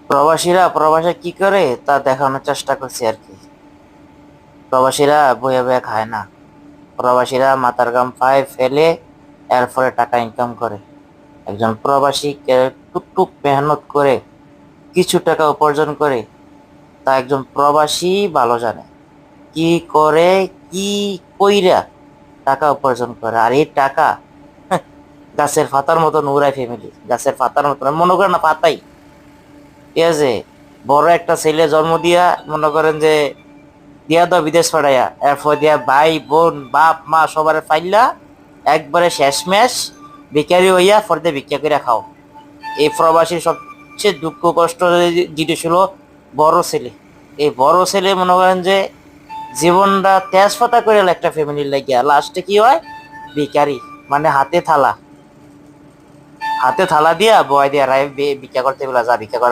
প্রবাসীরা প্রবাসে কি করে তা দেখানোর চেষ্টা করছি আর কি। প্রবাসীরা বইয়া বইয়া খায় না। প্রবাসীরা মাথার ঘাম পায়ে ফেলে এরপরে টাকা ইনকাম করে। একজন প্রবাসী টুকটুক মেহনত করে কিছু টাকা উপার্জন করে, তা একজন প্রবাসী ভালো জানে কি করে, কি কইরা টাকা উপার্জন করে। আর এই টাকা গাছের পাতার মতন উড়ায় ফ্যামিলি, গাছের পাতার মতন মনে করেন না পাতাই। ঠিক আছে, বড় একটা ছেলে জন্ম দিয়া মনে করেন যে দিয়া দাও বিদেশ পাঠাইয়া, এরপর দিয়া ভাই বোন বাপ মা সবার ফাইল্লা একবারে শেষমেশ ভিখারি হইয়া ফরদে ভিক্ষা করে খাও। এই প্রবাসীর সবচেয়ে দুঃখ কষ্ট জিনিস হলো বড় ছেলে। এই বড় ছেলে মনে করেন যে জীবনটা তেজপাতা করে একটা ফ্যামিলির লাগিয়া লাস্টে কি হয়, ভিখারি। মানে হাতে থালা দিয়া বয় দিয়া রায় ভিক্ষা করতে বলা, যা ভিক্ষা কর।